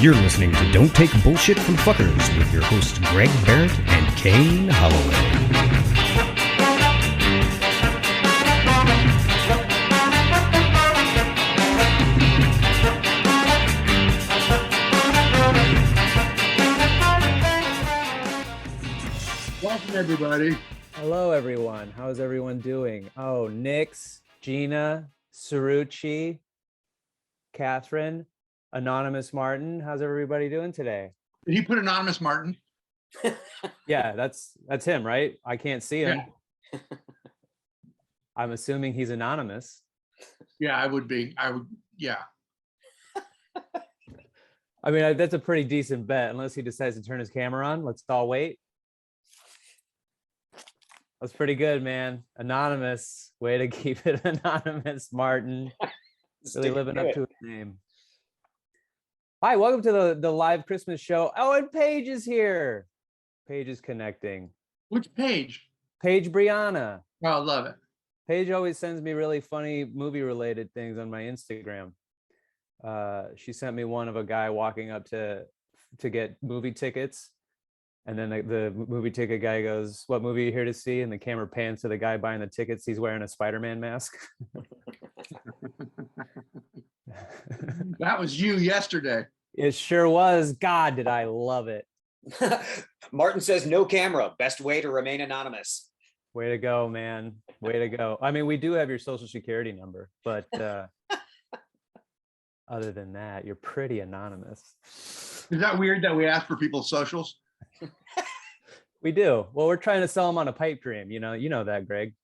You're listening to Don't Take Bullshit from Fuckers with your hosts Greg Behrendt and Kane Holloway. Welcome, everybody. Hello, everyone. How's everyone doing? Oh, Nix, Gina, Cerrucci, Catherine, Anonymous Martin. How's everybody doing today? Did he put Anonymous Martin? Yeah, that's him, right? I can't see him. Yeah. I'm assuming he's anonymous. Yeah, I would. Yeah. I mean, that's a pretty decent bet, unless he decides to turn his camera on. Let's all wait. That's pretty good, man. Anonymous. Way to keep it anonymous, Martin. Really living up to his name. Hi, welcome to the live Christmas show. Oh, and Paige is here. Paige is connecting. Which page? Paige Brianna. Oh, I love it. Paige always sends me really funny movie-related things on my Instagram. She sent me one of a guy walking up to get movie tickets. And then the movie ticket guy goes, "What movie are you here to see?" And the camera pans to the guy buying the tickets. He's wearing a Spider-Man mask. That was you yesterday. It sure was. God, did I love it. Martin says no camera. Best way to remain anonymous. Way to go, man. Way to go. I mean, we do have your social security number, but other than that, you're pretty anonymous. Is that weird that we ask for people's socials? We do. Well, we're trying to sell them on a pipe dream. You know that, Greg.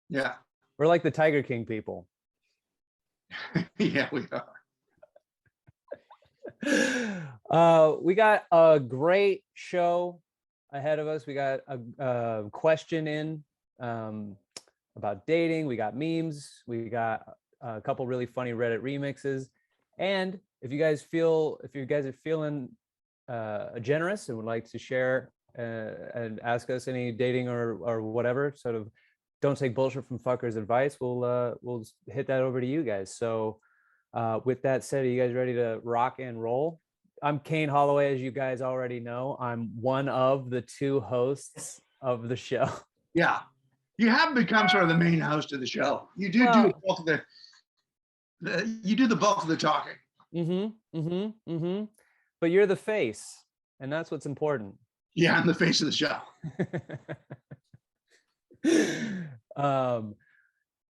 Yeah. We're like the Tiger King people. Yeah, we are. We got a great show ahead of us. We got a question in about dating. We got memes. We got a couple really funny Reddit remixes. And if you guys are feeling generous and would like to share and ask us any dating or whatever, sort of don't take bullshit from fuckers advice, we'll hit that over to you guys. So with that said, are you guys ready to rock and roll? I'm Kane Holloway, as you guys already know. I'm one of the two hosts of the show. Yeah. You have become sort of the main host of the show. You do the bulk of you do the bulk of the talking. But you're the face, and that's what's important. Yeah, I'm the face of the show.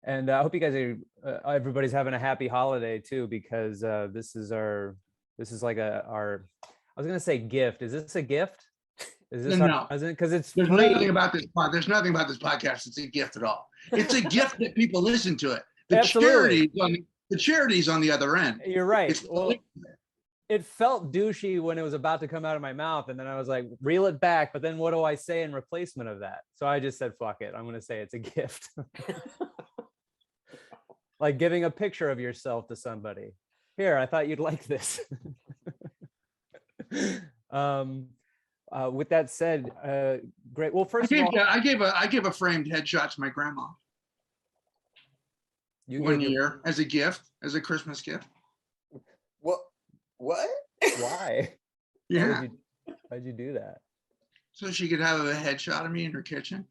And I hope you guys everybody's having a happy holiday too, because this is like our, I was gonna say gift. Is this a gift? Is this no? Because it's there's free. nothing about this podcast that's a gift at all. It's a gift that people listen to it. The charity's on the other end. You're right. Well, it felt douchey when it was about to come out of my mouth, and then I was like, reel it back. But then what do I say in replacement of that? So I just said, fuck it. I'm going to say it's a gift. Like giving a picture of yourself to somebody. Here, I thought you'd like this. With that said, great. Well, first of all, I gave a framed headshot to my grandma. One year as a gift, as a Christmas gift. What? Why? Yeah. Why'd you do that? So she could have a headshot of me in her kitchen.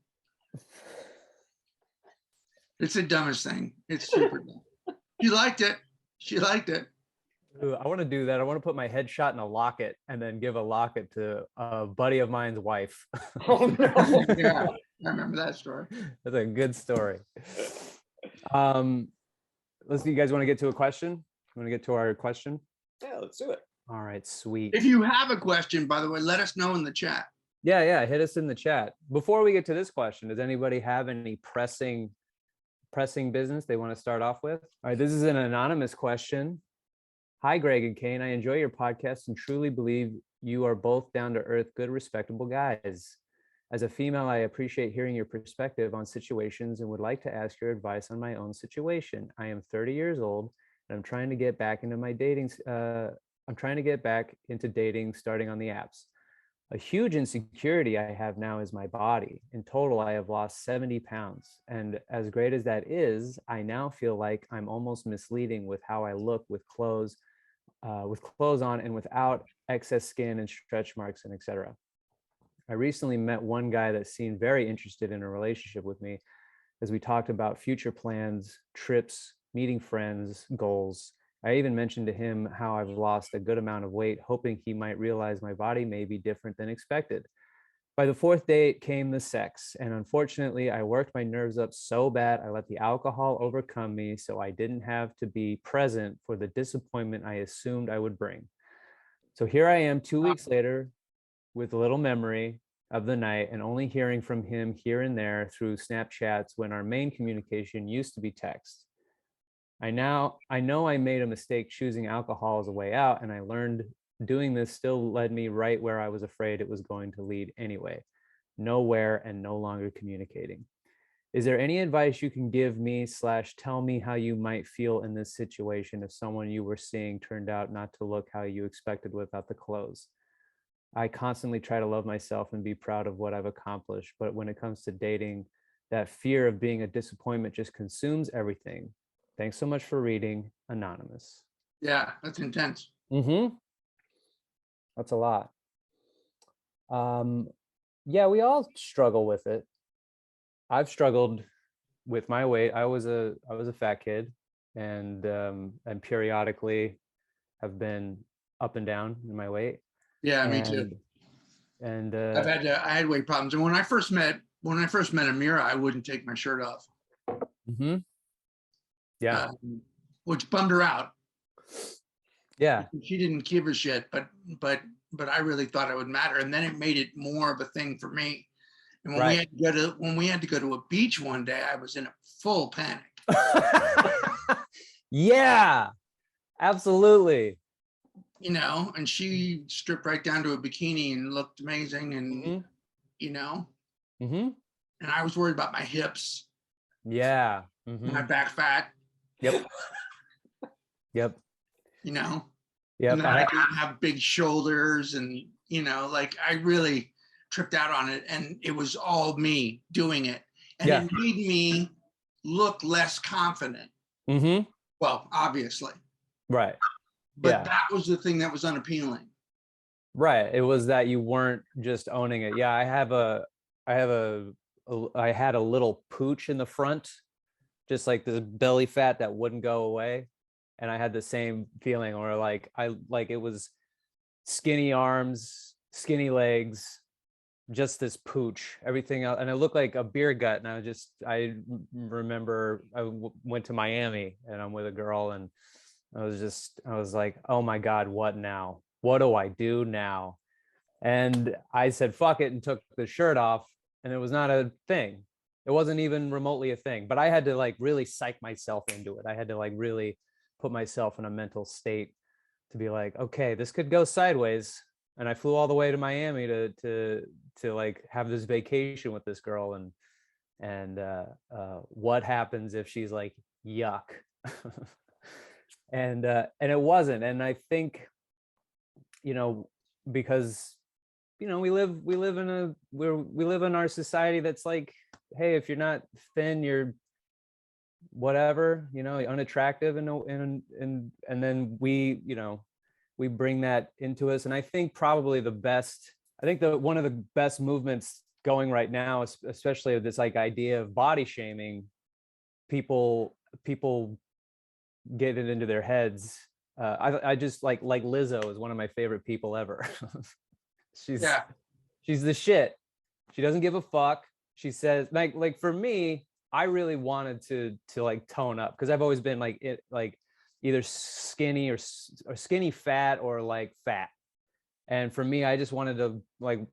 It's the dumbest thing. It's super dumb. She liked it. Ooh, I want to do that. I want to put my headshot in a locket and then give a locket to a buddy of mine's wife. Oh no! Yeah, I remember that story. That's a good story. You guys want to get to a question? You want to get to our question? Yeah, let's do it. All right, sweet. If you have a question, by the way, let us know in the chat. Yeah, hit us in the chat. Before we get to this question, does anybody have any pressing business they want to start off with? All right, this is an anonymous question. Hi, Greg and Kane. I enjoy your podcast and truly believe you are both down-to-earth, good, respectable guys. As a female, I appreciate hearing your perspective on situations and would like to ask your advice on my own situation. I am 30 years old and I'm trying to get back into dating starting on the apps. A huge insecurity I have now is my body. In total, I have lost 70 pounds. And as great as that is, I now feel like I'm almost misleading with how I look with clothes with clothes on and without excess skin and stretch marks and etc. I recently met one guy that seemed very interested in a relationship with me as we talked about future plans, trips, meeting friends, goals. I even mentioned to him how I've lost a good amount of weight, hoping he might realize my body may be different than expected. By the fourth date came the sex, and unfortunately, I worked my nerves up so bad I let the alcohol overcome me, so I didn't have to be present for the disappointment I assumed I would bring. So here I am 2 weeks later with a little memory of the night and only hearing from him here and there through Snapchats when our main communication used to be text. I know I made a mistake choosing alcohol as a way out, and I learned doing this still led me right where I was afraid it was going to lead anyway. Nowhere and no longer communicating. Is there any advice you can give me / tell me how you might feel in this situation if someone you were seeing turned out not to look how you expected without the clothes? I constantly try to love myself and be proud of what I've accomplished, but when it comes to dating, that fear of being a disappointment just consumes everything. Thanks so much for reading, Anonymous. Yeah, that's intense. That's a lot. Yeah, we all struggle with it. I've struggled with my weight. I was a fat kid, and periodically have been up and down in my weight. Yeah, me too. And I had weight problems, and when I first met Amira, I wouldn't take my shirt off. Yeah, which bummed her out. Yeah, she didn't give a shit, but I really thought it would matter, and then it made it more of a thing for me. And when we had to go to a beach one day, I was in a full panic. Yeah, absolutely. You know, and she stripped right down to a bikini and looked amazing, and you know, and I was worried about my hips. Yeah, my back fat. Yep. You know. Yep. And then I didn't have big shoulders, and you know, like I really tripped out on it, and it was all me doing it, and it made me look less confident. Well, obviously. Right. But that was the thing that was unappealing. Right. It was that you weren't just owning it. Yeah, I had a little pooch in the front, just like this belly fat that wouldn't go away. And I had the same feeling, or like it was skinny arms, skinny legs, just this pooch, everything else. And it looked like a beer gut. And I remember I went to Miami, and I'm with a girl, and I was like, oh my God, what now? What do I do now? And I said, fuck it, and took the shirt off, and it was not a thing. It wasn't even remotely a thing, but I had to like really psych myself into it. I had to like really put myself in a mental state to be like, okay, this could go sideways. And I flew all the way to Miami to like have this vacation with this girl, and what happens if she's like, yuck. And it wasn't. And I think, you know, because, you know, we live in our society that's like, hey, if you're not thin, you're whatever, you know, unattractive, and then we, you know, we bring that into us. And I think probably one of the best movements going right now, especially this like idea of body shaming, people get it into their heads. I just like Lizzo is one of my favorite people ever. She's the shit. She doesn't give a fuck. She says like for me, I really wanted to like tone up, because I've always been like either skinny or skinny fat or like fat. And for me, I just wanted to like,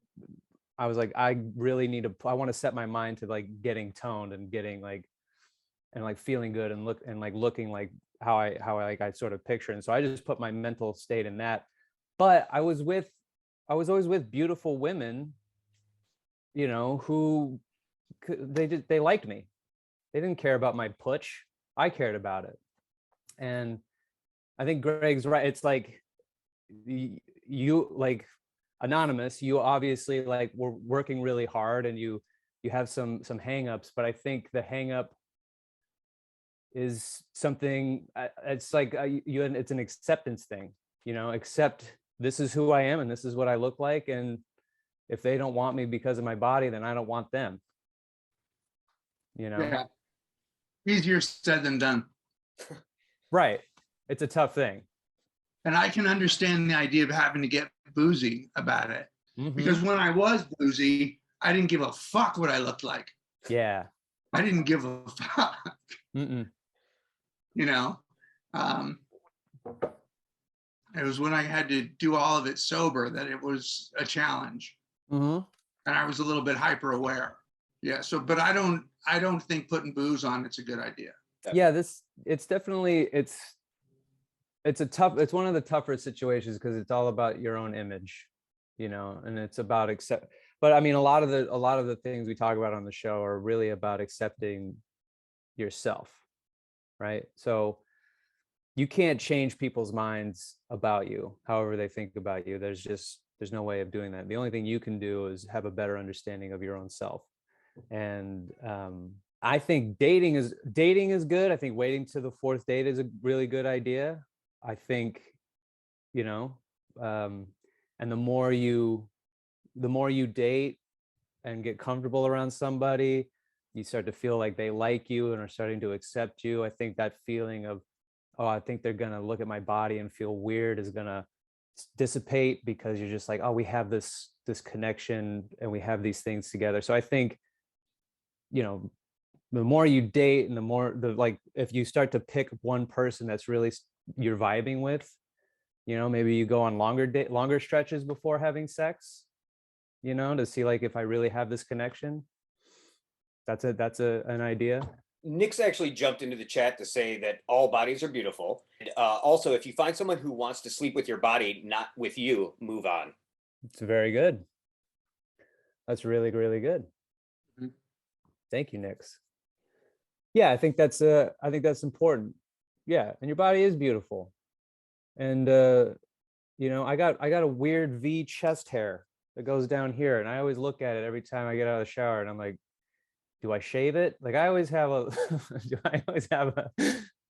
I was like, I want to set my mind to like getting toned and getting like, and like feeling good and looking like how I sort of picture. And so I just put my mental state in that. But I was always with beautiful women, you know, who they liked me. They didn't care about my putsch. I cared about it. And I think Greg's right. It's like you like Anonymous, you obviously like were working really hard, and you have some hangups, but I think the hangup is something, it's like it's an acceptance thing. accept this is who I am and this is what I look like. And if they don't want me because of my body, then I don't want them. Yeah. Easier said than done. Right. It's a tough thing. And I can understand the idea of having to get boozy about it. Because when I was boozy, I didn't give a fuck what I looked like. Yeah. I didn't give a fuck. It was when I had to do all of it sober that it was a challenge. And I was a little bit hyper aware. Yeah. So, but I don't think putting booze on it's a good idea. Yeah. It's definitely, it's one of the tougher situations because it's all about your own image, and it's about but I mean, a lot of the things we talk about on the show are really about accepting yourself. Right. So you can't change people's minds about you, however they think about you. There's no way of doing that. The only thing you can do is have a better understanding of your own self. And I think dating is good. I think waiting to the fourth date is a really good idea. I think, and the more you date and get comfortable around somebody, you start to feel like they like you and are starting to accept you. I think that feeling of, oh, I think they're going to look at my body and feel weird is going to dissipate because you're just like, oh, we have this connection and we have these things together. So I think, the more you date and the more if you start to pick one person that's really you're vibing with, maybe you go on longer stretches before having sex, to see like if I really have this connection. That's an idea. Nick's actually jumped into the chat to say that all bodies are beautiful. Also, if you find someone who wants to sleep with your body, not with you, move on. It's very good. That's really, really good. Thank you, Nix. Yeah, I think that's important. Yeah, and your body is beautiful. And I got a weird V chest hair that goes down here, and I always look at it every time I get out of the shower, and I'm like, do I shave it? Like I always have I'm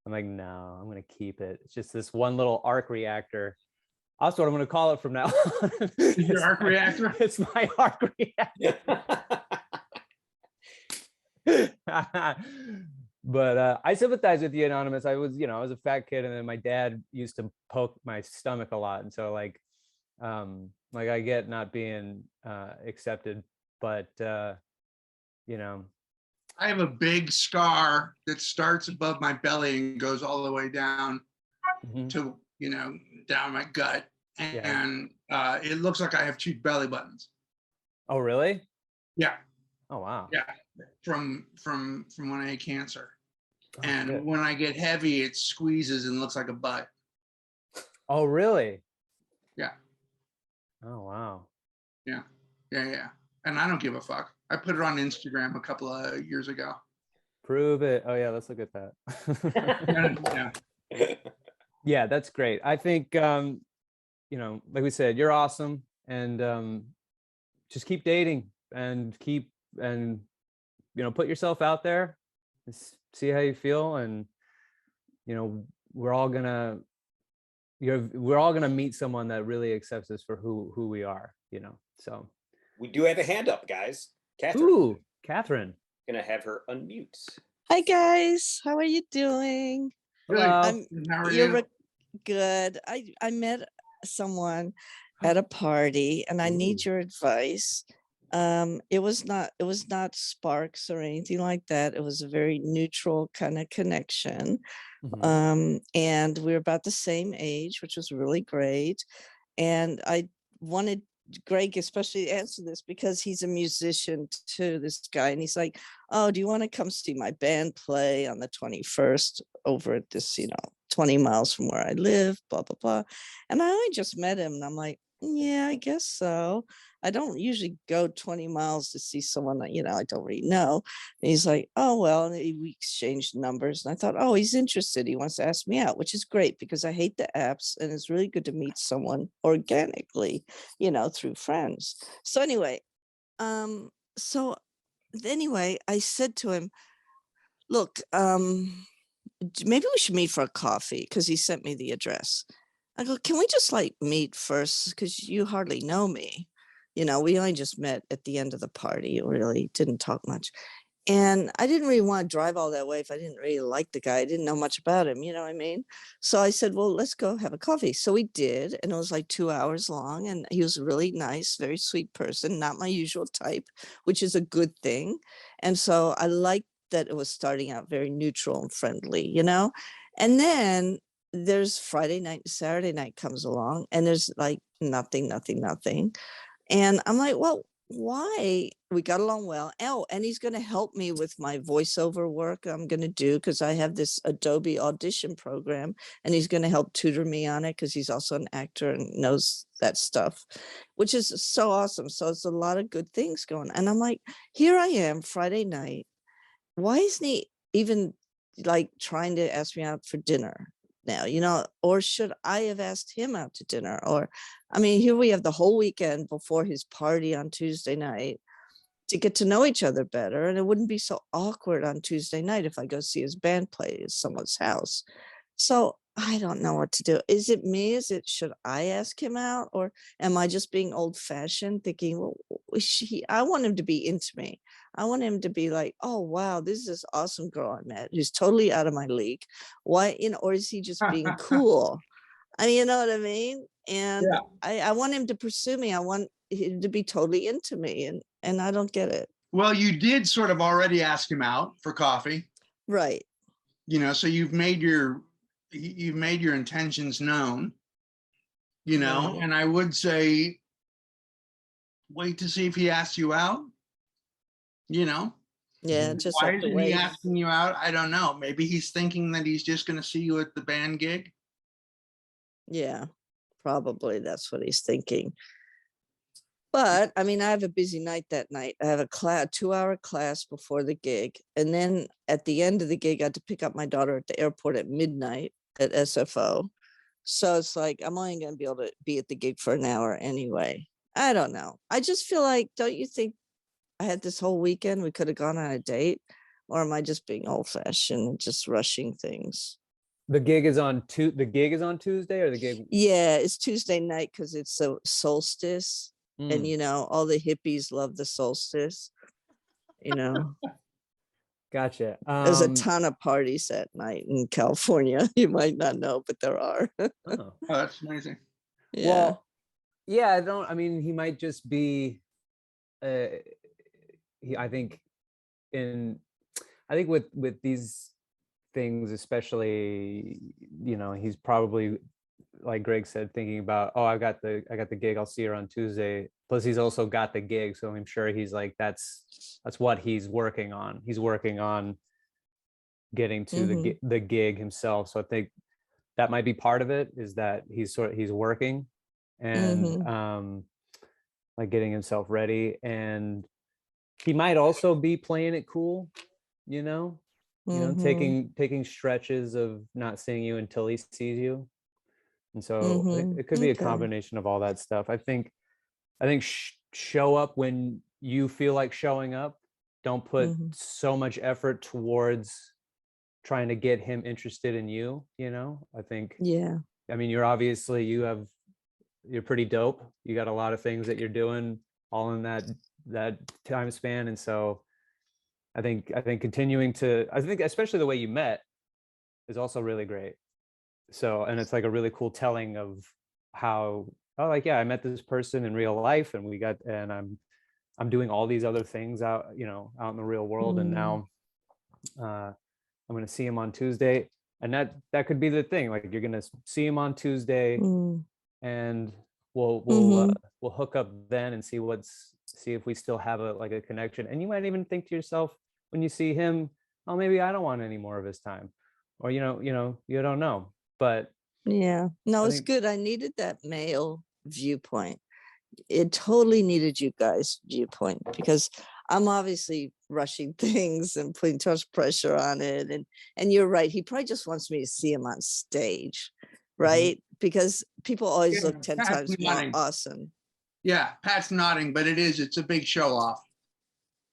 like, no, I'm gonna keep it. It's just this one little arc reactor. That's what I'm gonna call it from now on. Your arc reactor? It's my arc reactor. But I sympathize with you, Anonymous. I was a fat kid, and then my dad used to poke my stomach a lot, and so like I get not being accepted, but I have a big scar that starts above my belly and goes all the way down to down my gut, and it looks like I have 2 belly buttons. Oh, really? Yeah. Oh, wow. Yeah, from when I had cancer. Oh, and shit. When I get heavy, it squeezes and looks like a butt. Oh, really? Yeah. Oh, wow. Yeah. And I don't give a fuck. I put it on Instagram a couple of years ago. Prove it. Oh yeah, let's look at that. Yeah, that's great. I think like we said, you're awesome, and just keep dating and put yourself out there, see how you feel, and we're all gonna meet someone that really accepts us for who we are. So we do have a hand up, guys. Catherine. Ooh, Catherine. Gonna have her unmute. Hi guys, how are you doing? How are you? Good. I met someone at a party, and I need your advice. It was not sparks or anything like that. It was a very neutral kind of connection. And we were about the same age, which was really great. And I wanted Greg especially to answer this because he's a musician too, this guy. And he's like, oh, do you want to come see my band play on the 21st over at this, 20 miles from where I live, blah, blah, blah. And I only just met him, and I'm like, yeah, I guess so. I don't usually go 20 miles to see someone that, I don't really know. And he's like, oh, well, and we exchanged numbers. And I thought, oh, he's interested. He wants to ask me out, which is great because I hate the apps, and it's really good to meet someone organically, through friends. So anyway, I said to him, look, maybe we should meet for a coffee, because he sent me the address. I go, can we just like meet first? Because you hardly know me. You know, we only just met at the end of the party. Really didn't talk much. And I didn't really want to drive all that way if I didn't really like the guy. I didn't know much about him, you know what I mean? So I said, well, let's go have a coffee. So we did. And it was like 2 hours long. And he was a really nice, very sweet person, not my usual type, which is a good thing. And so I liked that it was starting out very neutral and friendly, you know? And then there's Friday night, Saturday night comes along, and there's like nothing, nothing, nothing. And I'm like, well, why? We got along well. Oh, and he's going to help me with my voiceover work I'm going to do because I have this Adobe audition program, and he's going to help tutor me on it because he's also an actor and knows that stuff, which is so awesome. So it's a lot of good things going. And I'm like, here I am Friday night. Why isn't he even like trying to ask me out for dinner now, you know, or should I have asked him out to dinner? Or, I mean, here we have the whole weekend before his party on Tuesday night to get to know each other better. And it wouldn't be so awkward on Tuesday night if I go see his band play at someone's house. So I don't know what to do. Is it me? Should I ask him out? Or am I just being old fashioned thinking, well, I want him to be into me. I want him to be like, oh, wow, this is this awesome girl I met who's totally out of my league. Why, you know, or is he just being cool? I mean, you know what I mean? And Yeah. I want him to pursue me. I want him to be totally into me. And I don't get it. Well, you did sort of already ask him out for coffee, Right. you know, so you've made your intentions known, you know, Right. and I would say wait to see if he asks you out, you know. Yeah, just Why have to isn't he wait. asking you out? I don't know. Maybe he's thinking that he's just going to see you at the band gig. Yeah, probably that's what he's thinking. But I mean, I have a busy night that night. I have a 2-hour class before the gig. And then at the end of the gig, I had to pick up my daughter at the airport at midnight at SFO. So it's like, I'm only going to be able to be at the gig for an hour anyway. I don't know. I just feel like, don't you think I had this whole weekend? We could have gone on a date. Or am I just being old fashioned and just rushing things? The gig is on Tuesday, or the gig? Yeah, it's Tuesday night because it's a solstice. And, you know, all the hippies love the solstice, you know. Gotcha. There's a ton of parties that night in California. You might not know, but there are. Oh. That's amazing. Yeah. Well, yeah, I mean, he might just be, I think with these things, especially, you know, he's probably, like Greg said, thinking about, oh, I got the gig, I'll see her on Tuesday. Plus he's also got the gig, so I'm sure he's like, that's what he's working on. He's working on getting to the gig himself. So I think that might be part of it, is that he's working and like getting himself ready. And he might also be playing it cool, you know, taking stretches of not seeing you until he sees you. And so it could be a combination of all that stuff. I think show up when you feel like showing up. Don't put so much effort towards trying to get him interested in you, you know. I think, Yeah. I mean, you're pretty dope. You got a lot of things that you're doing all in that time span. And so I think especially the way you met is also really great. So, and it's like a really cool telling of how, oh, like, yeah, I met this person in real life, and I'm doing all these other things out in the real world. And now I'm going to see him on Tuesday. And that could be the thing. Like, you're going to see him on Tuesday and we'll hook up then and see if we still have a connection. And you might even think to yourself when you see him, oh, maybe I don't want any more of his time, or, you don't know. But yeah, no, it's good. I needed that male viewpoint. It totally needed you guys' viewpoint, because I'm obviously rushing things and putting too much pressure on it. And you're right. He probably just wants me to see him on stage, right? Because people always look 10 times more awesome. Yeah, Pat's nodding, but it's a big show off.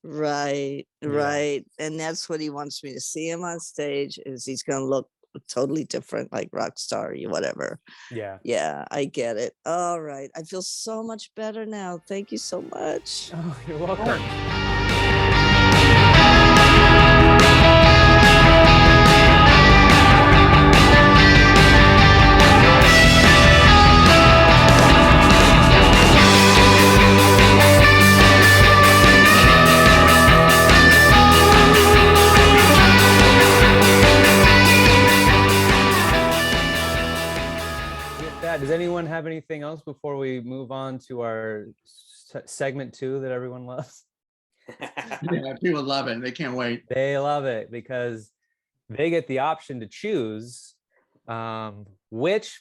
Right. And that's what he wants me to see him on stage, is he's going to look totally different, like Rockstar, whatever. Yeah. Yeah, I get it. All right. I feel so much better now. Thank you so much. Oh, you're welcome. Does anyone have anything else before we move on to our segment 2 that everyone loves? Yeah, people love it. They can't wait. They love it because they get the option to choose which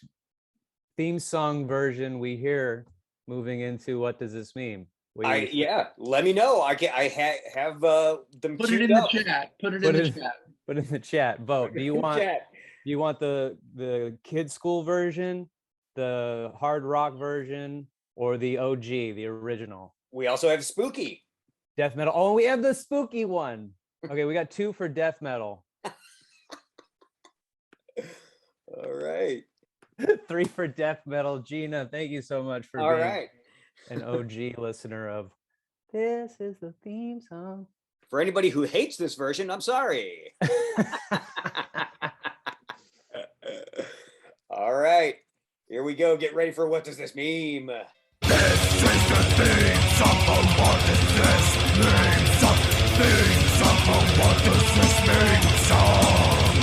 theme song version we hear moving into What Does This Mean? Yeah, let me know. I have them Put queued it in up. the chat. Put it in the chat. Put it in the chat. Vote. Do you want the kid school version, the hard rock version, or the OG, the original? We also have spooky. Death metal. Oh, we have the spooky one. Okay, we got 2 for death metal. All right. 3 for death metal. Gina, thank you so much for being an OG listener of This Is the Theme Song. For anybody who hates this version, I'm sorry. All right. Here we go. Get ready for What Does This Mean? This is the theme song for What Does This Mean song. Theme song for What Does This Mean song.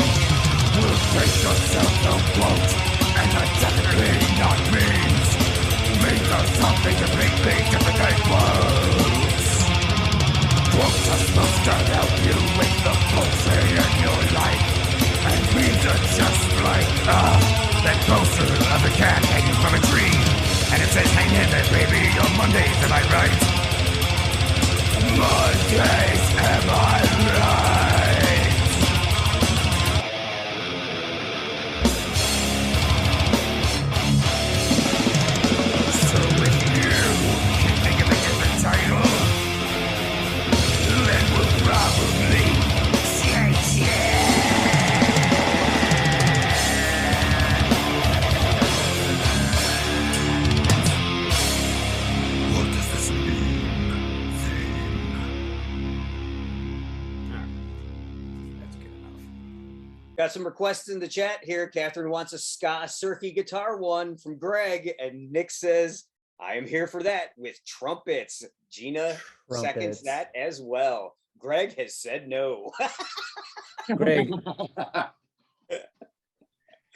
Will face yourself the quote, and that definitely not means. Means are something completely different than quotes. Quotes are supposed to help you with the bullshit in your life, and means are just like that poster of a cat hanging from a tree, and it says, hang in there, baby, on Mondays, am I right? Mondays, am I right? So if you can think of a different title, then we'll probably change it. What does this mean? That's good enough. Got some requests in the chat here. Catherine wants a ska surfy guitar one from Greg, and Nick says, I am here for that with trumpets. Gina seconds that as well. Greg has said no. Greg,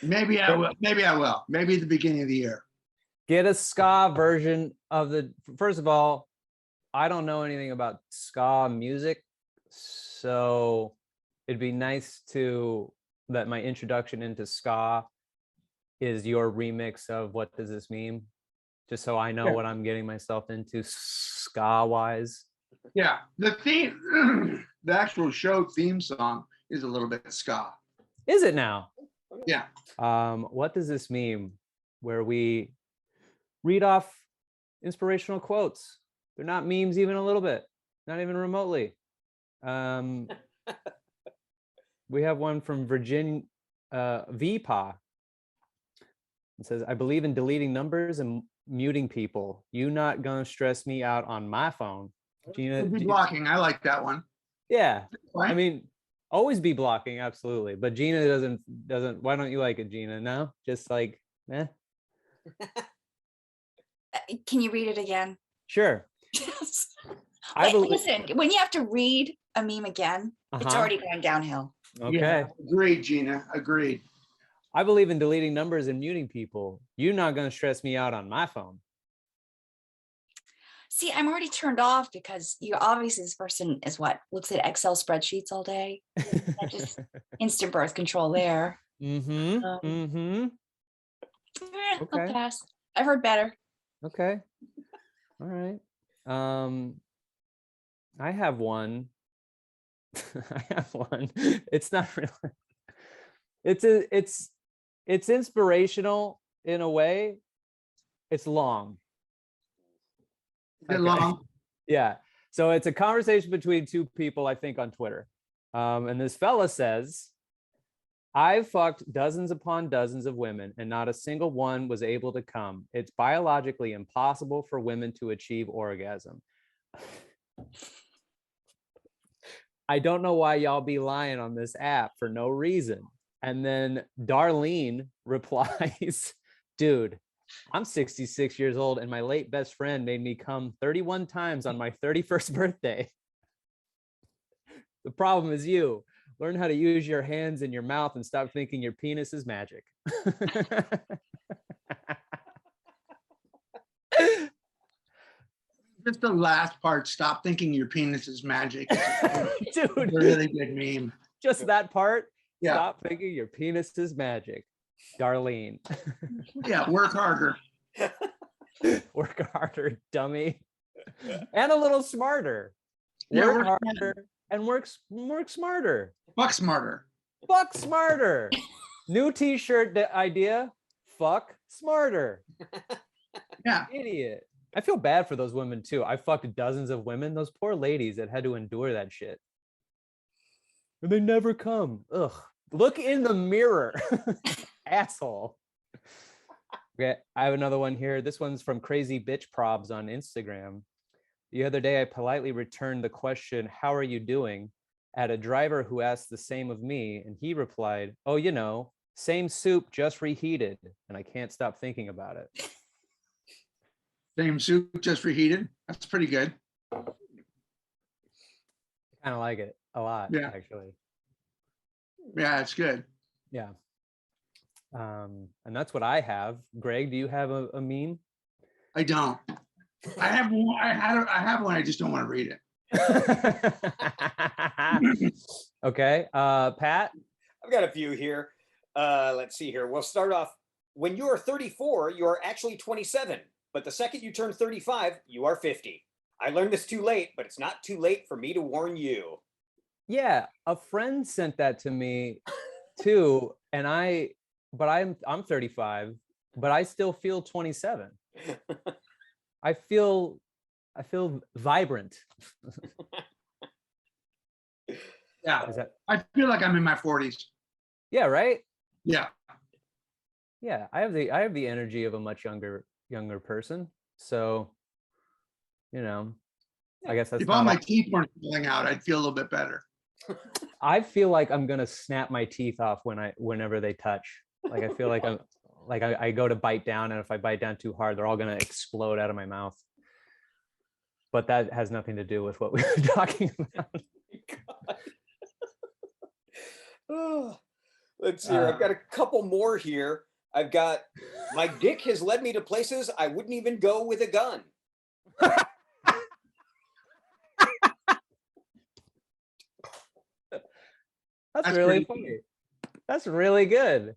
Maybe I will. Maybe I will. Maybe at the beginning of the year. get a ska version of the. First of all, I don't know anything about ska music, so it'd be nice that my introduction into ska is your remix of What Does This Mean? Just so I know Sure. what I'm getting myself into ska wise. Yeah, the theme, the actual show theme song is a little bit ska. Is it now? Yeah. What does this mean? Where we read off inspirational quotes. They're not memes even a little bit, not even remotely. We have one from Virginia VPA. It says, I believe in deleting numbers and muting people. You not gonna stress me out on my phone. Gina, Be blocking. I like that one. yeah. Right? I mean, always be blocking, absolutely. But Gina doesn't. Why don't you like it, Gina? No, just like, eh. Can you read it again? Sure. I Wait, believe. listen, when you have to read a meme again, it's Uh-huh. already going downhill. Okay. Yeah, agreed, Gina. Agreed. I believe in deleting numbers and muting people. You're not gonna stress me out on my phone. See, I'm already turned off because you obviously this person is what looks at Excel spreadsheets all day. That just instant birth control there. Mm-hmm. Mm-hmm. I'll Okay. pass. I've heard better. Okay. All right. I have one. I have one. It's not really. It's inspirational in a way. It's long. Is it long? Yeah. So it's a conversation between two people, I think, on Twitter. And this fella says, I've fucked dozens upon dozens of women, and not a single one was able to come. It's biologically impossible for women to achieve orgasm. I don't know why y'all be lying on this app for no reason. And then Darlene replies, dude, I'm 66 years old and my late best friend made me come 31 times on my 31st birthday. The problem is you. Learn how to use your hands and your mouth and stop thinking your penis is magic. Just the last part, stop thinking your penis is magic. Dude, A really good meme. just that part. Yeah. Stop thinking your penis is magic. Darlene. Yeah, work harder. Work harder, dummy. And a little smarter. Yeah, Work work harder and work smarter. Fuck smarter. Fuck smarter. New t-shirt idea. Fuck smarter. Yeah. Idiot. I feel bad for those women too. I fucked dozens of women. Those poor ladies that had to endure that shit. And they never come. Ugh. Look in the mirror. Asshole. Okay, I have another one here. This one's from Crazy Bitch Probs on Instagram. The other day, I politely returned the question, "How are you doing?" at a driver who asked the same of me, and he replied, "Oh, you know, same soup, just reheated." And I can't stop thinking about it. Same soup, just reheated. That's pretty good. I kind of like it a lot, Yeah. actually. Yeah, it's good. Yeah. And that's what I have. Greg, do you have a meme? I don't. I have one. I have one. I just don't want to read it. Okay. Pat? I've got a few here. Let's see here. We'll start off. When you are 34, you are actually 27. But the second you turn 35, you are 50. I learned this too late, but it's not too late for me to warn you. Yeah, a friend sent that to me too, and I'm 35, but I still feel 27. I feel vibrant. Yeah. Is that, I feel like I'm in my 40s. yeah, right? Yeah. Yeah, I have the energy of a much younger person. So, you know, I guess that's If all not my teeth weren't falling out, I'd feel a little bit better. I feel like I'm gonna snap my teeth off whenever they touch. Like I feel like I go to bite down, and if I bite down too hard, they're all gonna explode out of my mouth. But that has nothing to do with what we were talking about. Oh, let's see. I've got a couple more here. I've got, my dick has led me to places I wouldn't even go with a gun. That's really funny. That's really good.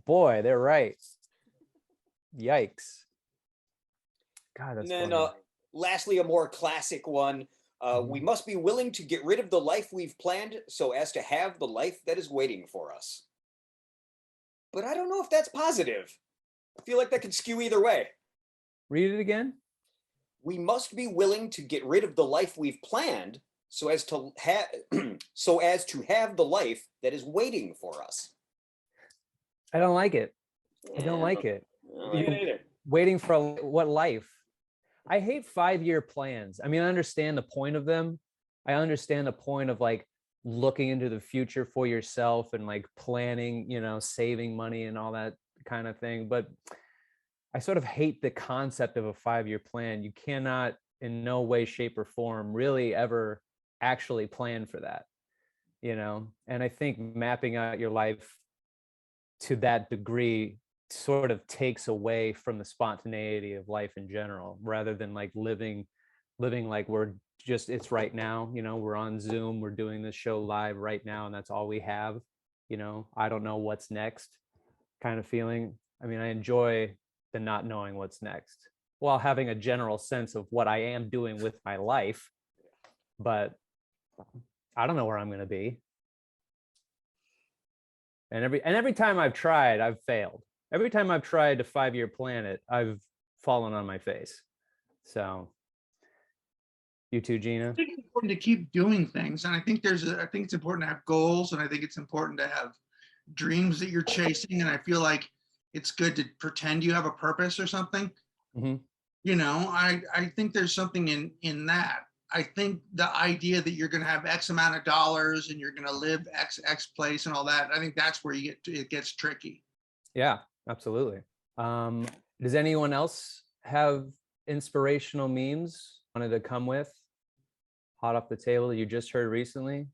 Boy, they're right. Yikes. God, that's And then funny. lastly, a more classic one. We must be willing to get rid of the life we've planned so as to have the life that is waiting for us. But I don't know if that's positive. I feel like that could skew either way. Read it again. We must be willing to get rid of the life we've planned so as to have the life that is waiting for us. I don't like it. I don't like it. I don't like it either. Waiting for what life? I hate 5-year plans. I mean, I understand the point of them. I understand the point of like looking into the future for yourself and like planning, you know, saving money and all that kind of thing. But I sort of hate the concept of a 5-year plan. You cannot in no way, shape, or form really ever actually plan for that, you know? And I think mapping out your life to that degree sort of takes away from the spontaneity of life in general, rather than like living like we're just, it's right now, you know, we're on Zoom, we're doing this show live right now, and that's all we have, you know. I don't know what's next kind of feeling. I mean, I enjoy the not knowing what's next while having a general sense of what I am doing with my life, but I don't know where I'm going to be. And every time I've tried, I've failed. Every time I've tried to 5-year plan it, I've fallen on my face. So You too, Gina? I think it's important to keep doing things. And I think it's important to have goals, and I think it's important to have dreams that you're chasing. And I feel like it's good to pretend you have a purpose or something. Mhm. You know, I think there's something in that. I think the idea that you're going to have X amount of dollars and you're going to live X place and all that, I think that's where it gets tricky. Yeah, absolutely. Does anyone else have inspirational memes wanted to come with? Hot off the table you just heard recently?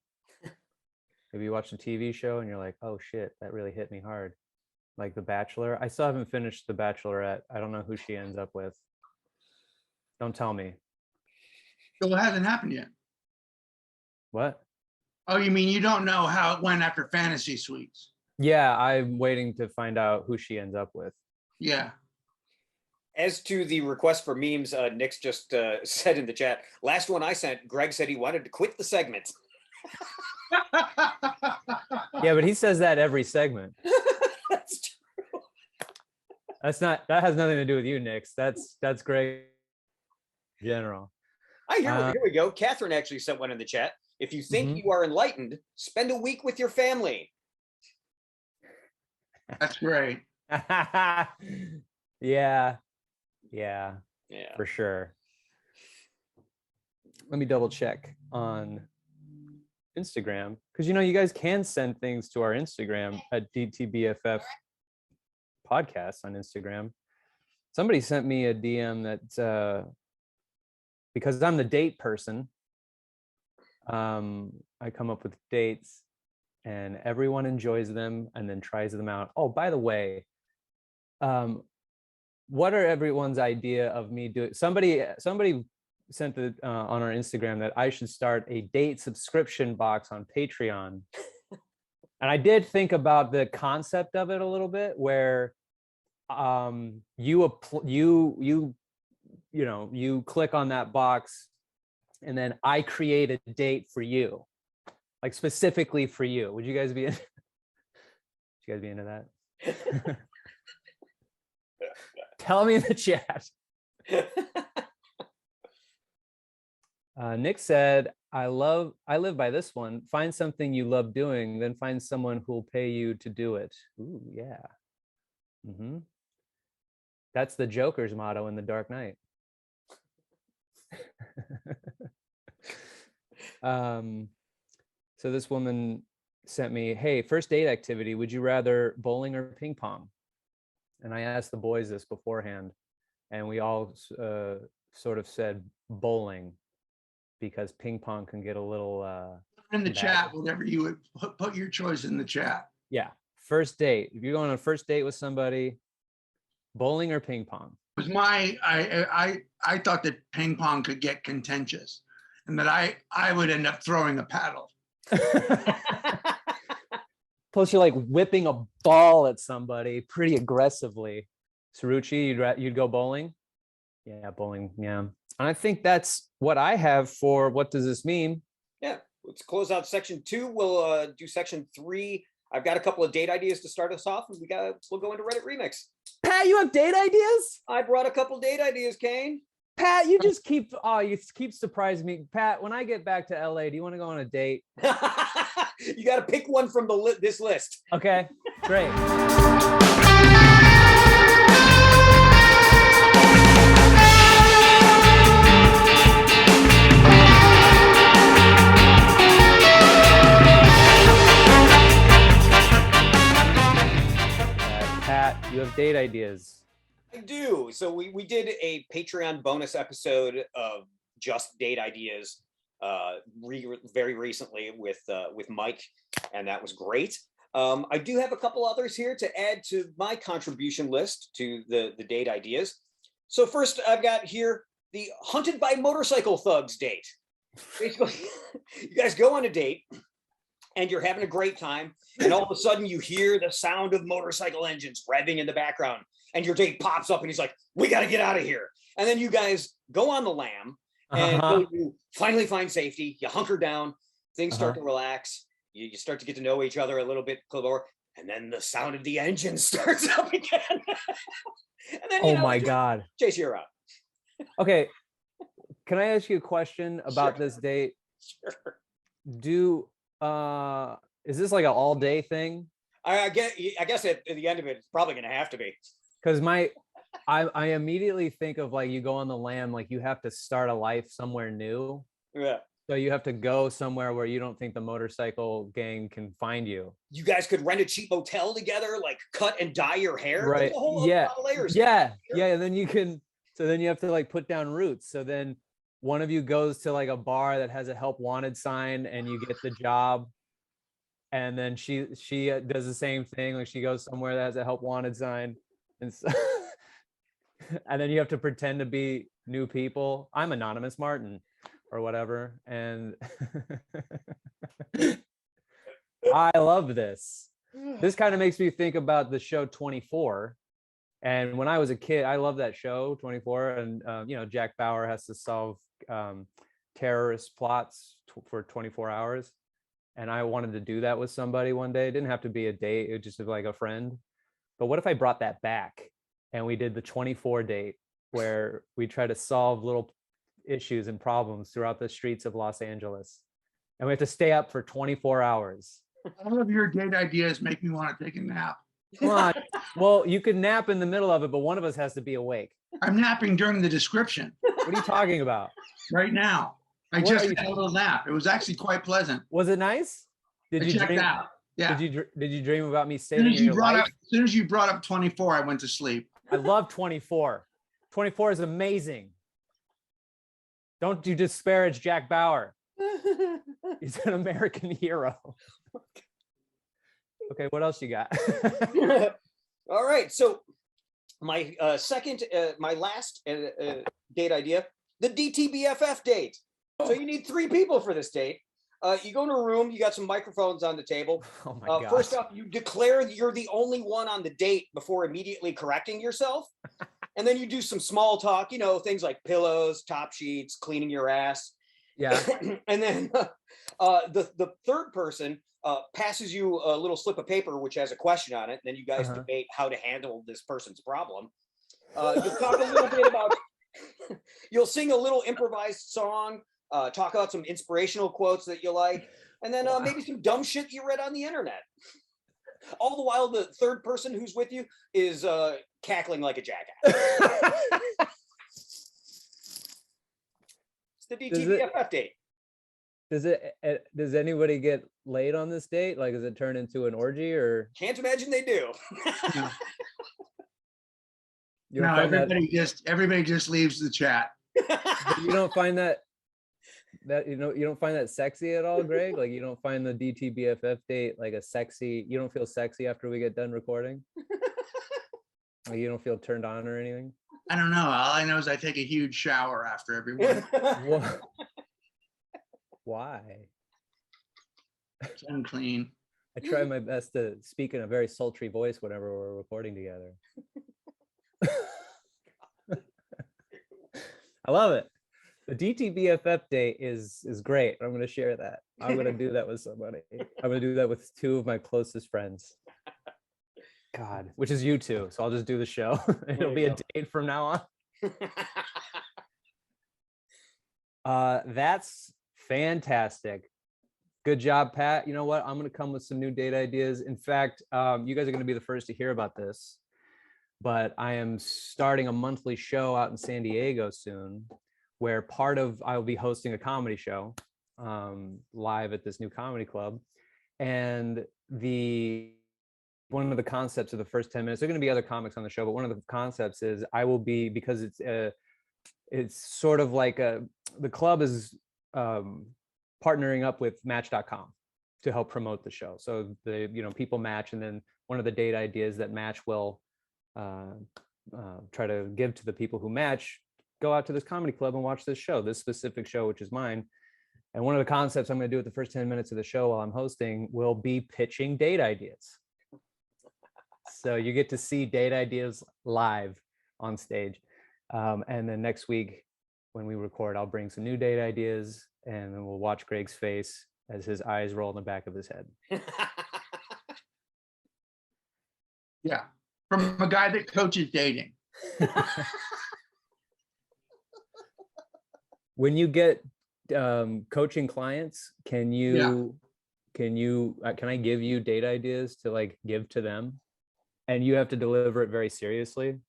Maybe you watched a TV show and you're like, oh shit, that really hit me hard. Like The Bachelor. I still haven't finished The Bachelorette. I don't know who she ends up with. Don't tell me. So it hasn't happened yet. What? Oh, you mean you don't know how it went after Fantasy Suites? Yeah, I'm waiting to find out who she ends up with. Yeah. As to the request for memes, Nick's just said in the chat, last one I sent, Greg said he wanted to quit the segment. Yeah, but he says that every segment. That's true. That has nothing to do with you, Nix. That's Greg in general. Here we go. Catherine actually sent one in the chat. If you think you are enlightened, spend a week with your family. That's great. Yeah, for sure. Let me double check on Instagram, because you guys can send things to our Instagram at DTBFF podcast on Instagram. Somebody sent me a DM that because I'm the date person, I come up with dates and everyone enjoys them and then tries them out. Oh, by the way, what are everyone's idea of me doing? Somebody sent it on our Instagram that I should start a date subscription box on Patreon. And I did think about the concept of it a little bit, where you click on that box and then I create a date for you, like specifically for you. Would you guys be into that? Tell me in the chat. Nick said, I live by this one. Find something you love doing, then find someone who'll pay you to do it. Ooh, yeah. That's the Joker's motto in The Dark Knight. So this woman sent me, hey, first date activity, would you rather bowling or ping pong? And I asked the boys this beforehand, and we all sort of said bowling, because ping pong can get a little in the chat, whatever you would put your choice in the chat. Yeah, first date. If you're going on a first date with somebody, bowling or ping pong? It was I thought that ping pong could get contentious, and that I would end up throwing a paddle. Plus, you're like whipping a ball at somebody pretty aggressively. Sarucci, you'd go bowling? Yeah, bowling. Yeah. And I think that's what I have for what does this mean? Yeah. Let's close out section 2. We'll do section 3. I've got a couple of date ideas to start us off, and we'll go into Reddit Remix. Pat, you have date ideas? I brought a couple date ideas, Kane. Pat, you keep surprising me. Pat, when I get back to LA, do you want to go on a date? You got to pick one from this list. Okay, great. Pat, you have date ideas. I do. So we did a Patreon bonus episode of just date ideas very recently with Mike, and that was great. I do have a couple others here to add to my contribution list to the date ideas. So first, I've got here the hunted by motorcycle thugs date. Basically, you guys go on a date and you're having a great time, and all of a sudden you hear the sound of motorcycle engines revving in the background, and your date pops up and he's like, we got to get out of here. And then you guys go on the lam, and you finally find safety. You hunker down, things start to relax. You start to get to know each other a little bit more, and then the sound of the engine starts up again. And then, oh my God. Chase, you're out. Okay. can I ask you a question about Sure. this date? Sure. Is this like an all day thing? I guess at the end of it, it's probably going to have to be. Because I immediately think of like you go on the lam, like you have to start a life somewhere new. Yeah. So you have to go somewhere where you don't think the motorcycle gang can find you. You guys could rent a cheap hotel together, like cut and dye your hair. Right. There's a whole Yeah. lot of layers. Yeah. Yeah. And then you have to like put down roots. So then one of you goes to like a bar that has a help wanted sign and you get the job. And then she does the same thing. Like she goes somewhere that has a help wanted sign. And so, and then you have to pretend to be new people. I'm Anonymous Martin or whatever. And I love this. This kind of makes me think about the show 24. And when I was a kid, I love that show 24. And, Jack Bauer has to solve terrorist plots for 24 hours. And I wanted to do that with somebody one day. It didn't have to be a date. It was just like a friend. But what if I brought that back and we did the 24 date where we try to solve little issues and problems throughout the streets of Los Angeles? And we have to stay up for 24 hours. All of your date ideas make me want to take a nap. Come on. Well, you could nap in the middle of it, but one of us has to be awake. I'm napping during the description What are you talking about? right now. I What just are you- had a little nap. It was actually quite pleasant. Was it nice? Did I you checked dream? out. Yeah. Did you dream about me As saving soon as you your brought life? up, as soon as you brought up 24, I went to sleep. I love 24. 24 is amazing. Don't you disparage Jack Bauer. He's an American hero. Okay, what else you got? All right. So my my last date idea, the DTBFF date. So you need 3 people for this date. You go in a room, you got some microphones on the table. Oh my God. First off, you declare that you're the only one on the date before immediately correcting yourself. And then you do some small talk, things like pillows, top sheets, cleaning your ass. Yeah. And then the third person passes you a little slip of paper which has a question on it. And then you guys debate how to handle this person's problem. You'll talk a little bit about, you'll sing a little improvised song, talk about some inspirational quotes that you like, and then maybe some dumb shit you read on the internet. All the while, the third person who's with you is cackling like a jackass. It's the DTBFF date. Does anybody get laid on this date? Like, does it turn into an orgy or? Can't imagine they do. You No, don't find everybody just leaves the chat. you don't find that you don't find that sexy at all, Greg? Like you don't find the DTBFF date like a sexy? You don't feel sexy after we get done recording? Like you don't feel turned on or anything? I don't know. All I know is I take a huge shower after every one. What? Why? It's unclean. I try my best to speak in a very sultry voice whenever we're recording together. I love it. The DTBFF day is great. I'm going to share that. I'm going to do that with somebody. I'm going to do that with 2 of my closest friends. God, which is you two. So I'll just do the show. It'll be a date from now on. That's fantastic. Good job, Pat. You know what? I'm going to come with some new date ideas. In fact, you guys are going to be the first to hear about this, but I am starting a monthly show out in San Diego soon, where I'll be hosting a comedy show live at this new comedy club. And one of the concepts of the first 10 minutes, there are going to be other comics on the show, but one of the concepts is I will be, because it's sort of like the club is partnering up with Match.com to help promote the show. So people match, and then one of the date ideas that Match will try to give to the people who match, go out to this comedy club and watch this show, this specific show, which is mine. And one of the concepts I'm going to do at the first 10 minutes of the show while I'm hosting will be pitching date ideas. So you get to see date ideas live on stage. And then next week when we record, I'll bring some new date ideas, and then we'll watch Greg's face as his eyes roll in the back of his head. Yeah. From a guy that coaches dating. When you get coaching clients, can I give you date ideas to like give to them, and you have to deliver it very seriously?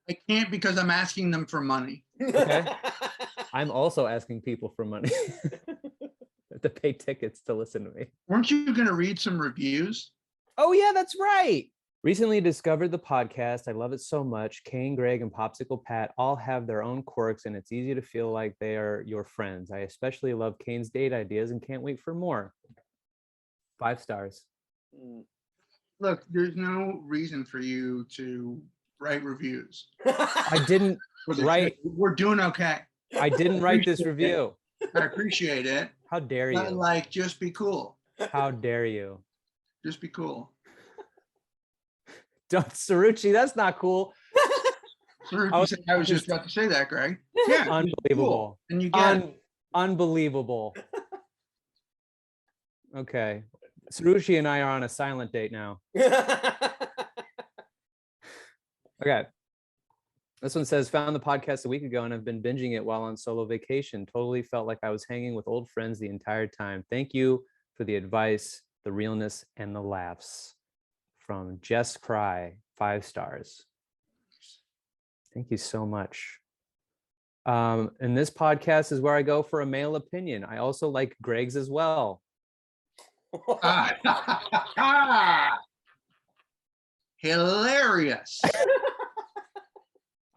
I can't because I'm asking them for money. Okay. I'm also asking people for money to pay tickets to listen to me. Weren't you going to read some reviews? Oh yeah, that's right. Recently discovered the podcast. I love it so much. Kane, Greg, and Popsicle Pat all have their own quirks, and it's easy to feel like they are your friends. I especially love Kane's date ideas and can't wait for more. 5 stars. Look, there's no reason for you to write reviews. I didn't write. We're doing okay. I didn't write this review. I appreciate it. How dare But you? like, just be cool. How dare you? Just be cool. Don't, Cerrucci, that's not cool. I was just about to say that, Greg. Yeah, Unbelievable. Cool. And you get unbelievable. Okay. Cerrucci and I are on a silent date now. Okay. This one says, found the podcast a week ago and I've been binging it while on solo vacation. Totally felt like I was hanging with old friends the entire time. Thank you for the advice, the realness, and the laughs. From Jess Cry, 5 stars. Thank you so much. And this podcast is where I go for a male opinion. I also like Greg's as well. Hilarious.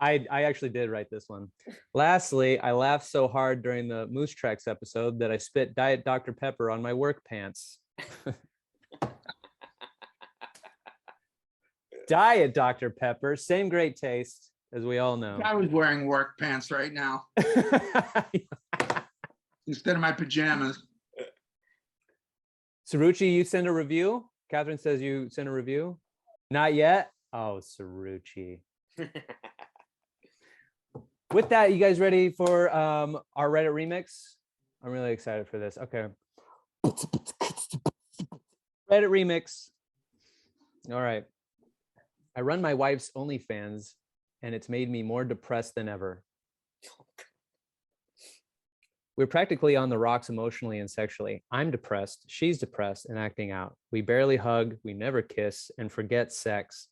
I actually did write this one. Lastly, I laughed so hard during the Moose Tracks episode that I spit Diet Dr. Pepper on my work pants. Diet Dr. Pepper, same great taste, as we all know. I was wearing work pants right now instead of my pajamas. Cerrucci, you send a review? Catherine says you send a review? Not yet? Oh, Cerrucci. With that, you guys ready for our Reddit remix? I'm really excited for this. Okay. Reddit remix. All right. I run my wife's OnlyFans, and it's made me more depressed than ever. We're practically on the rocks emotionally and sexually. I'm depressed, she's depressed and acting out. We barely hug, we never kiss, and forget sex.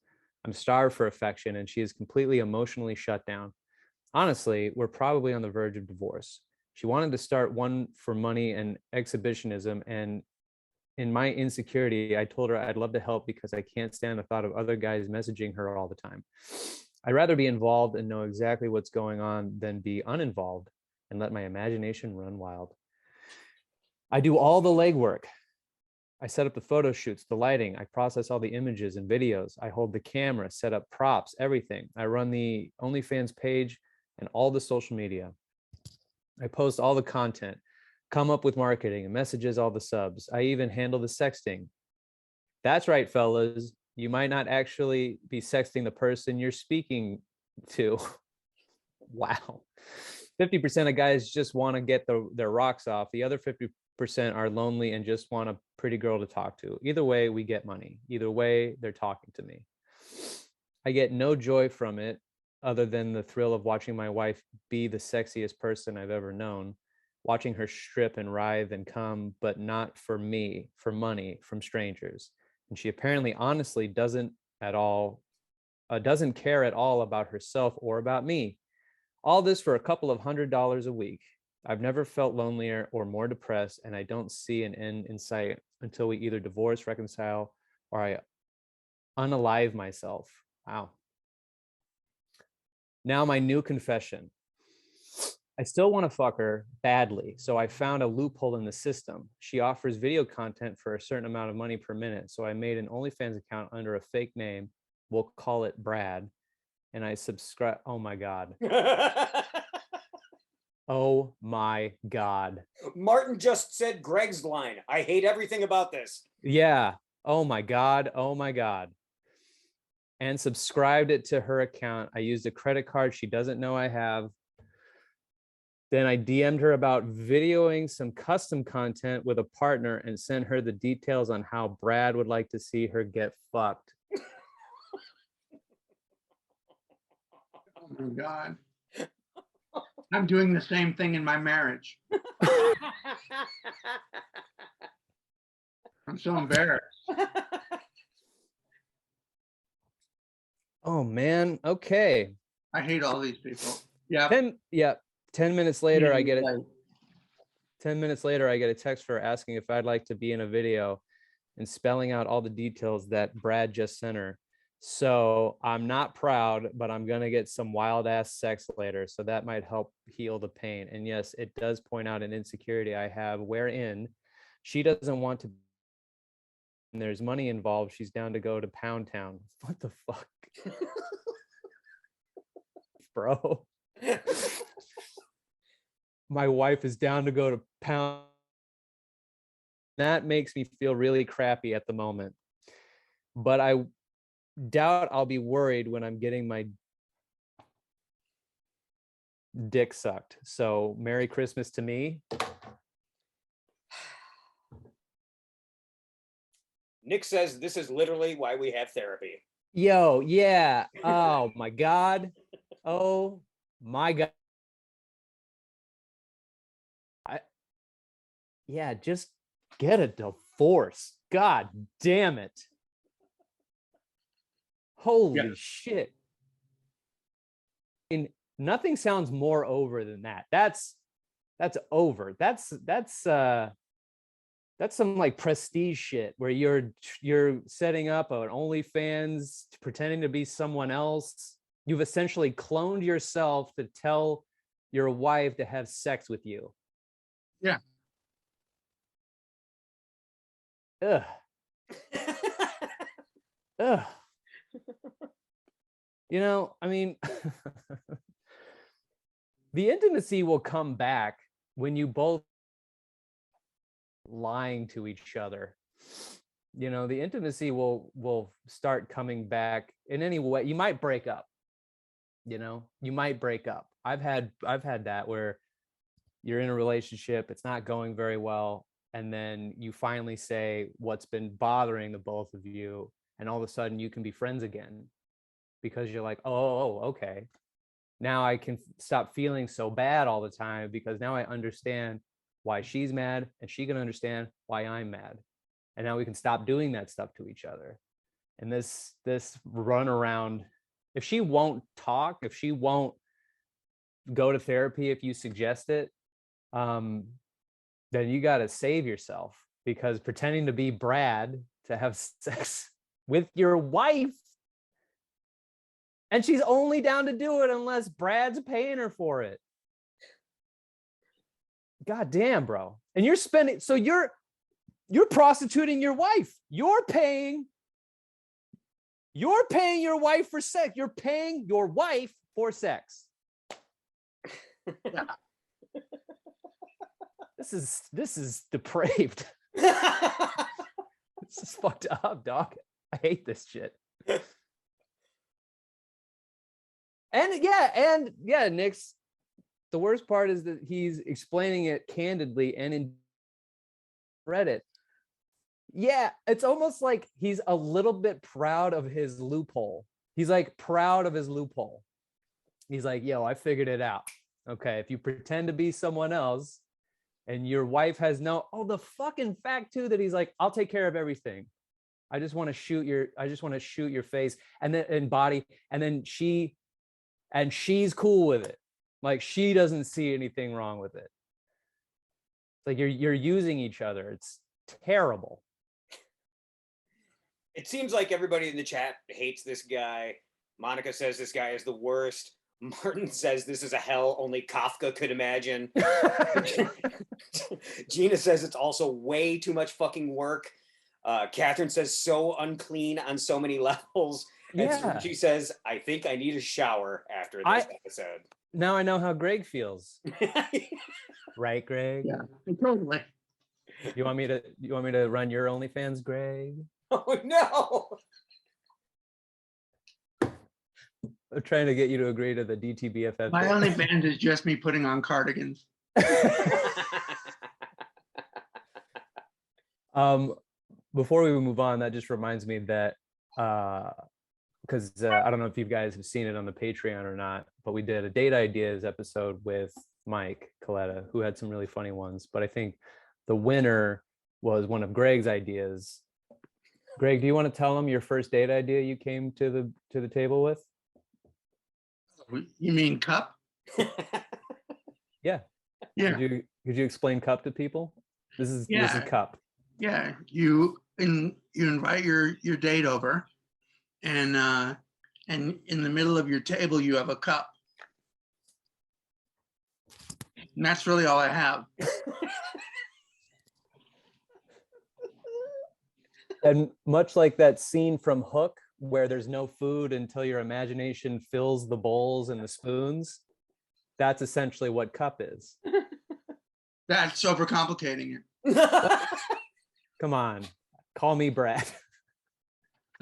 I'm starved for affection, and she is completely emotionally shut down. Honestly, we're probably on the verge of divorce. She wanted to start one for money and exhibitionism, and in my insecurity, I told her I'd love to help because I can't stand the thought of other guys messaging her all the time. I'd rather be involved and know exactly what's going on than be uninvolved and let my imagination run wild. I do all the legwork. I set up the photo shoots, the lighting. I process all the images and videos. I hold the camera, set up props, everything. I run the OnlyFans page and all the social media. I post all the content, come up with marketing and messages, all the subs. I even handle the sexting. That's right, fellas. You might not actually be sexting the person you're speaking to. Wow. 50% of guys just want to get their rocks off. The other 50% are lonely and just want a pretty girl to talk to. Either way, we get money. Either way, they're talking to me. I get no joy from it other than the thrill of watching my wife be the sexiest person I've ever known, watching her strip and writhe and come, but not for me, for money, from strangers. And she apparently honestly doesn't care at all about herself or about me. All this for a couple of $100 a week. I've never felt lonelier or more depressed, and I don't see an end in sight until we either divorce, reconcile, or I unalive myself. Wow. Now my new confession. I still want to fuck her badly, so I found a loophole in the system. She offers video content for a certain amount of money per minute, so I made an OnlyFans account under a fake name. We'll call it Brad. And I subscribe. Oh my God. Oh my God. Martin just said Greg's line. I hate everything about this. Yeah. Oh my God. Oh my God. And subscribed it to her account. I used a credit card she doesn't know I have. Then I DM'd her about videoing some custom content with a partner and sent her the details on how Brad would like to see her get fucked. Oh my God. I'm doing the same thing in my marriage. I'm so embarrassed. Oh man. Okay. I hate all these people. Yeah. 10 minutes later, I get it. Right. 10 minutes later, I get a text for asking if I'd like to be in a video and spelling out all the details that Brad just sent her. So I'm not proud, but I'm going to get some wild ass sex later. So that might help heal the pain. And yes, it does point out an insecurity I have wherein she doesn't want to. And there's money involved. She's down to go to Pound Town. What the fuck? Bro. My wife is down to go to Pound. That makes me feel really crappy at the moment. But I doubt I'll be worried when I'm getting my dick sucked. So Merry Christmas to me. Nick says this is literally why we have therapy. Yo, yeah. Oh my God. Oh my God. Yeah, just get a divorce. God damn it. Holy shit. And nothing sounds more over than that. That's over. That's some like prestige shit where you're setting up an OnlyFans, pretending to be someone else. You've essentially cloned yourself to tell your wife to have sex with you. Yeah. Ugh. Ugh. You know, I mean, the intimacy will come back when you both lying to each other. You know, the intimacy will start coming back in any way. You might break up. You know, you might break up. I've had that where you're in a relationship, it's not going very well, and then you finally say what's been bothering the both of you, and all of a sudden you can be friends again because you're like, oh, okay. Now I can stop feeling so bad all the time because now I understand why she's mad and she can understand why I'm mad. And now we can stop doing that stuff to each other. And this run around, if she won't talk, if she won't go to therapy, if you suggest it, then you got to save yourself, because pretending to be Brad to have sex with your wife, and she's only down to do it unless Brad's paying her for it. God damn, bro. And you're spending, so you're prostituting your wife. You're paying your wife for sex. You're paying your wife for sex. Yeah. This is depraved. This is fucked up, dog. I hate this shit. And yeah, Nick's, the worst part is that he's explaining it candidly and in Reddit. Yeah, it's almost like he's a little bit proud of his loophole. He's like proud of his loophole. He's like, yo, I figured it out. Okay, if you pretend to be someone else and your wife has the fucking fact too that he's like, I'll take care of everything. I just want to shoot your face and body, and then she's cool with it. Like, she doesn't see anything wrong with it. It's like you're using each other. It's terrible. It seems like everybody in the chat hates this guy. Monica says this guy is the worst. Martin says this is a hell only Kafka could imagine. Gina says it's also way too much fucking work. Catherine says so unclean on so many levels. And she says, I think I need a shower after this episode. Now I know how Greg feels. Right, Greg? Yeah, totally. You want me to run your OnlyFans, Greg? Oh no. I'm trying to get you to agree to the DTBFF. My OnlyFans is just me putting on cardigans. Before we move on, that just reminds me that because I don't know if you guys have seen it on the Patreon or not, but we did a date ideas episode with Mike Coletta, who had some really funny ones. But I think the winner was one of Greg's ideas. Greg, do you want to tell them your first date idea you came to the table with? You mean cup? Yeah. Yeah. Could you explain cup to people? This is cup. Yeah. You invite your date over, and in the middle of your table you have a cup. And that's really all I have. And much like that scene from Hook, where there's no food until your imagination fills the bowls and the spoons, that's essentially what cup is. That's overcomplicating it. Come on, call me Brad.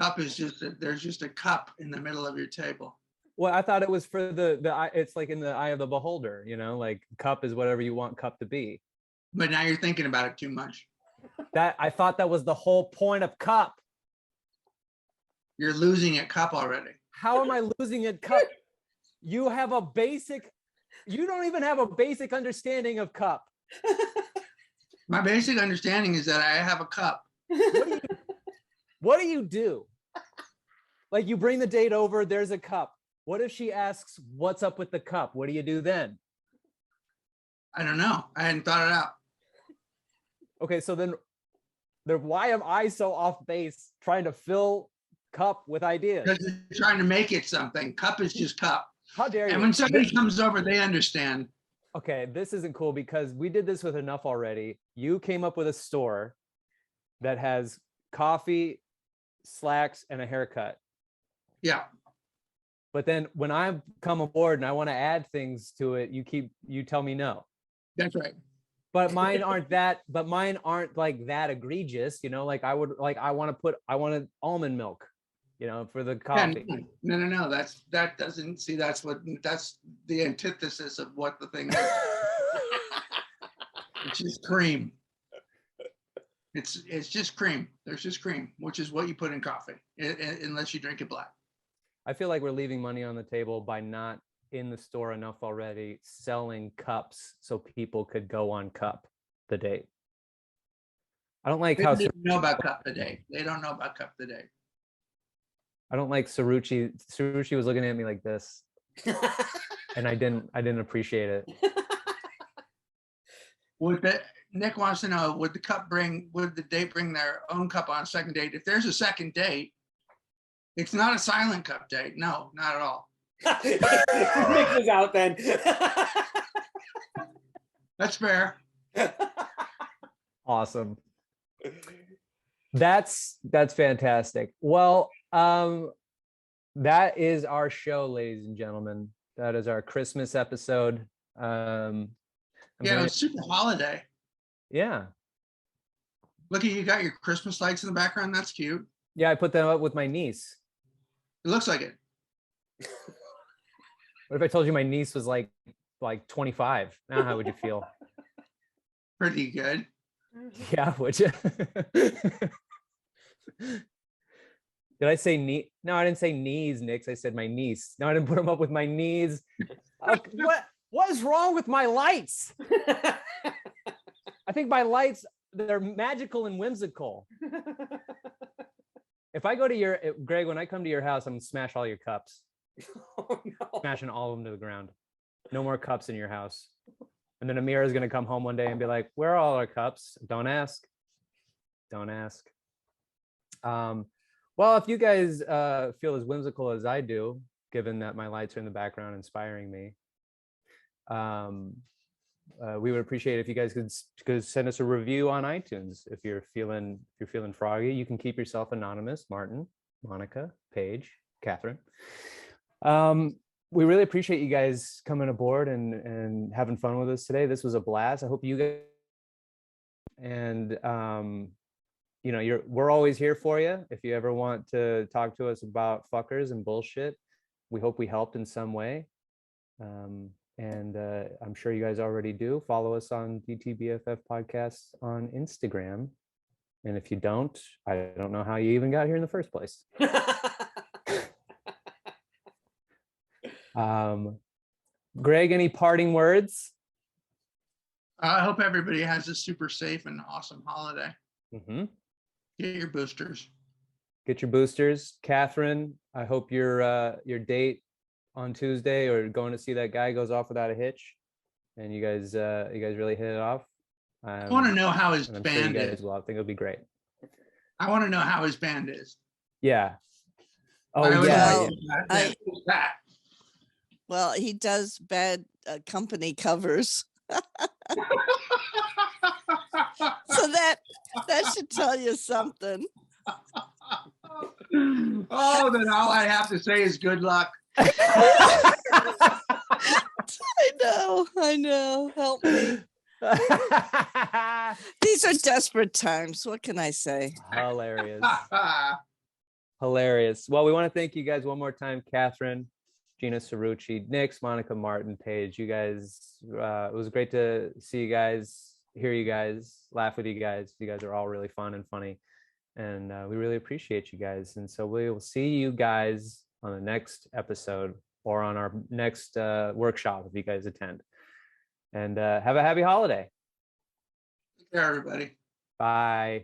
Cup is there's just a cup in the middle of your table. Well, I thought it was for it's like in the eye of the beholder, like cup is whatever you want cup to be. But now you're thinking about it too much. That I thought that was the whole point of cup. You're losing at cup already. How am I losing at cup? You don't even have a basic understanding of cup. My basic understanding is that I have a cup. What do you do? Like, you bring the date over, there's a cup. What if she asks, what's up with the cup? What do you do then? I don't know. I hadn't thought it out. Okay, so then why am I so off base trying to fill cup with ideas? Because you're trying to make it something. Cup is just cup. How dare you? And when somebody comes over, they understand. Okay, this isn't cool because we did this with Enough already. You came up with a store that has coffee, slacks, and a haircut. Yeah. But then when I come aboard and I want to add things to it, you tell me no. That's right. But mine aren't like that egregious, like I want almond milk, for the coffee. Yeah, no. That's the antithesis of what the thing is. It's just cream. It's just cream. There's just cream, which is what you put in coffee, unless you drink it black. I feel like we're leaving money on the table by not in the store enough already selling cups so people could go on cup the date. I don't like how they don't know about cup the date. They don't know about cup the date. I don't like Sarucci. Sarucci was looking at me like this, and I didn't appreciate it. Nick wants to know, would the date bring their own cup on a second date? If there's a second date, it's not a silent cup date. No, not at all. Nick was out then. That's fair. Awesome. That's fantastic. Well, that is our show, ladies and gentlemen. That is our Christmas episode. It was super holiday. Yeah. Look, you got your Christmas lights in the background. That's cute. Yeah, I put them up with my niece. It looks like it. What if I told you my niece was like 25? Now how would you feel? Pretty good. Yeah, would you? Did I say knee? No, I didn't say knees, Nix. I said my niece. No, I didn't put them up with my knees. What is wrong with my lights? I think my lights, they're magical and whimsical. If I go to Greg, when I come to your house, I'm gonna smash all your cups. Oh, no. Smashing all of them to the ground. No more cups in your house. And then Amira is gonna come home one day and be like, "Where are all our cups?" Don't ask. Don't ask. Well, if you guys feel as whimsical as I do, given that my lights are in the background inspiring me, we would appreciate if you guys could send us a review on iTunes. If you're feeling froggy, you can keep yourself anonymous. Martin, Monica, Paige, Catherine. We really appreciate you guys coming aboard and having fun with us today. This was a blast. I hope you guys and we're always here for you. If you ever want to talk to us about fuckers and bullshit, we hope we helped in some way. And I'm sure you guys already do. Follow us on DTBFF podcasts on Instagram. And if you don't, I don't know how you even got here in the first place. Greg, any parting words? I hope everybody has a super safe and awesome holiday. Mm-hmm. Get your boosters. Get your boosters. Catherine, I hope your date on Tuesday or going to see that guy goes off without a hitch, and you guys really hit it off. I want to know how his and I'm band sure you guys is. will. I think it'll be great. I want to know how his band is. Yeah. Oh I would yeah. like yeah. that. Well, he does bad company covers. So that should tell you something. Oh, then all I have to say is good luck. I know. Help me. These are desperate times. What can I say? Hilarious. Hilarious. Well, we want to thank you guys one more time, Catherine, Gina Cerrucci, Nix, Monica Martin, Paige. You guys, it was great to see you guys, hear you guys, laugh with you guys. You guys are all really fun and funny, and we really appreciate you guys. And so we will see you guys on the next episode or on our next workshop if you guys attend. And have a happy holiday. Take care, everybody. Bye.